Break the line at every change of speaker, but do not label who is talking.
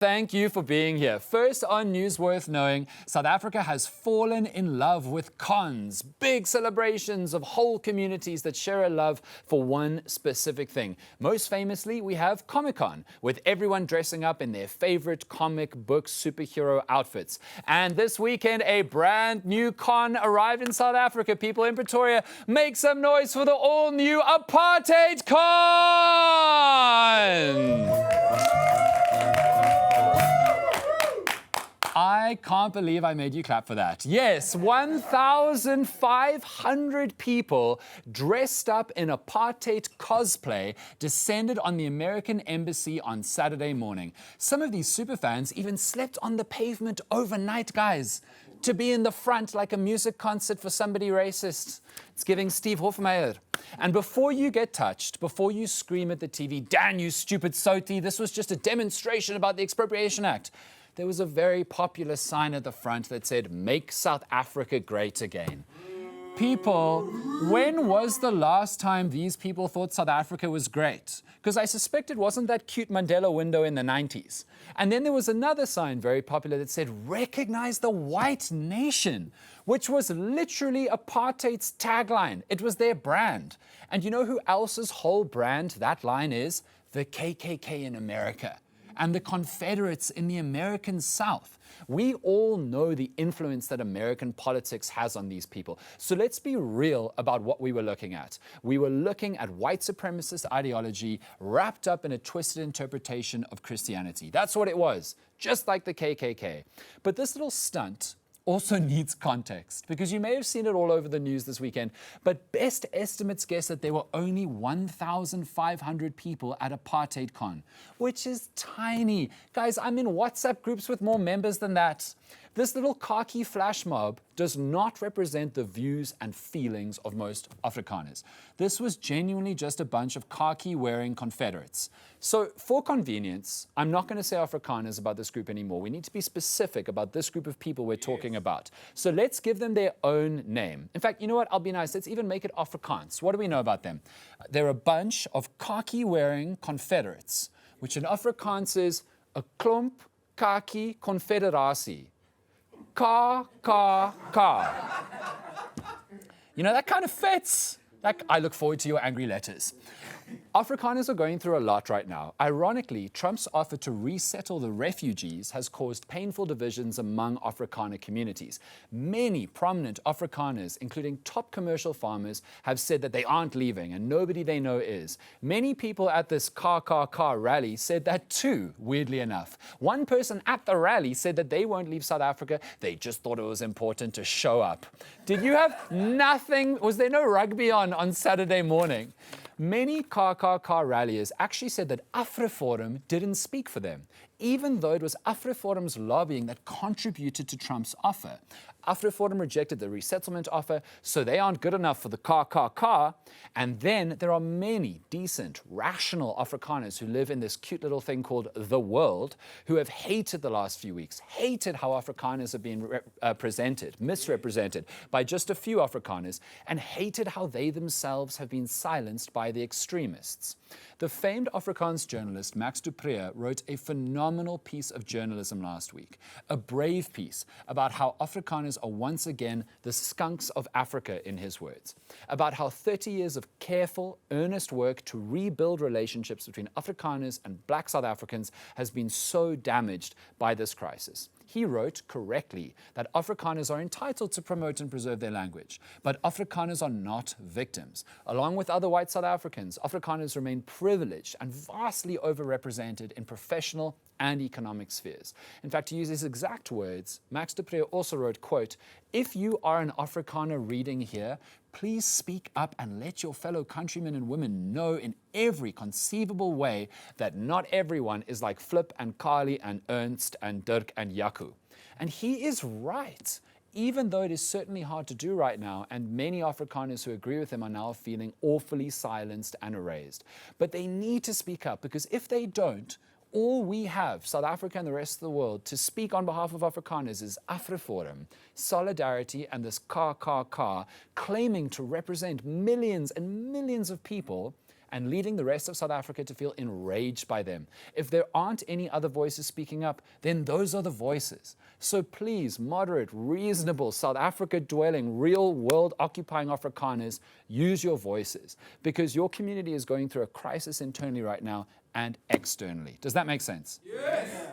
Thank you for being here. First on News Worth Knowing, South Africa has fallen in love with cons. Big celebrations of whole communities that share a love for one specific thing. Most famously, we have Comic-Con, with everyone dressing up in their favorite comic book superhero outfits. And this weekend, a brand new con arrived in South Africa. People in Pretoria, make some noise for the all-new Apartheid Con! I can't believe I made you clap for that. Yes, 1,500 people dressed up in apartheid cosplay descended on the American embassy on Saturday morning. Some of these superfans even slept on the pavement overnight, guys, to be in the front like a music concert for somebody racist. It's giving Steve Hofmeyr. And before you get touched, before you scream at the TV, "Dan, you stupid Soti, this was just a demonstration about the Expropriation Act," there was a very popular sign at the front that said, "Make South Africa great again." People, when was the last time these people thought South Africa was great? Because I suspect it wasn't that cute Mandela window in the 90s. And then there was another sign very popular that said, "Recognize the white nation," which was literally apartheid's tagline. It was their brand. And you know who else's whole brand that line is? The KKK in America and the Confederates in the American South. We all know the influence that American politics has on these people. So let's be real about what we were looking at. We were looking at white supremacist ideology wrapped up in a twisted interpretation of Christianity. That's what it was, just like the KKK. But this little stunt also needs context, because you may have seen it all over the news this weekend, but best estimates guess that there were only 1,500 people at Apartheid Con, which is tiny. Guys, I'm in WhatsApp groups with more members than that. This little khaki flash mob does not represent the views and feelings of most Afrikaners. This was genuinely just a bunch of khaki-wearing Confederates. So for convenience, I'm not going to say Afrikaners about this group anymore. We need to be specific about this group of people we're talking about. So let's give them their own name. In fact, you know what? I'll be nice. Let's even make it Afrikaans. What do we know about them? They're a bunch of khaki-wearing Confederates, which in Afrikaans is 'n klomp khaki confederasie. Ka. You know, that kind of fits. I look forward to your angry letters. Afrikaners are going through a lot right now. Ironically, Trump's offer to resettle the refugees has caused painful divisions among Afrikaner communities. Many prominent Afrikaners, including top commercial farmers, have said that they aren't leaving and nobody they know is. Many people at this Ka rally said that too, weirdly enough. One person at the rally said that they won't leave South Africa, they just thought it was important to show up. Did you have nothing? Was there no rugby on Saturday morning? Many Ka ralliers actually said that AfriForum didn't speak for them, even though it was AfriForum's lobbying that contributed to Trump's offer. AfriForum rejected the resettlement offer, so they aren't good enough for the Ka. And then there are many decent, rational Afrikaners who live in this cute little thing called the world, who have hated the last few weeks, hated how Afrikaners have been misrepresented by just a few Afrikaners, and hated how they themselves have been silenced by the extremists. The famed Afrikaans journalist Max du Preez wrote a phenomenal piece of journalism last week, a brave piece about how Afrikaners are once again the skunks of Africa, in his words, about how 30 years of careful, earnest work to rebuild relationships between Afrikaners and black South Africans has been so damaged by this crisis. He wrote correctly that Afrikaners are entitled to promote and preserve their language, but Afrikaners are not victims. Along with other white South Africans, Afrikaners remain privileged and vastly overrepresented in professional and economic spheres. In fact, to use his exact words, Max du Preez also wrote, quote, "If you are an Afrikaner reading here, please speak up and let your fellow countrymen and women know in every conceivable way that not everyone is like Flip and Carly and Ernst and Dirk and Jaco." And he is right, even though it is certainly hard to do right now, and many Afrikaners who agree with him are now feeling awfully silenced and erased. But they need to speak up, because if they don't, all we have, South Africa and the rest of the world, to speak on behalf of Afrikaners is AfriForum, Solidarity, and this Ka, claiming to represent millions and millions of people and leading the rest of South Africa to feel enraged by them. If there aren't any other voices speaking up, then those are the voices. So please, moderate, reasonable, South Africa-dwelling, real-world occupying Afrikaners, use your voices, because your community is going through a crisis internally right now and externally. Does that make sense?
Yes.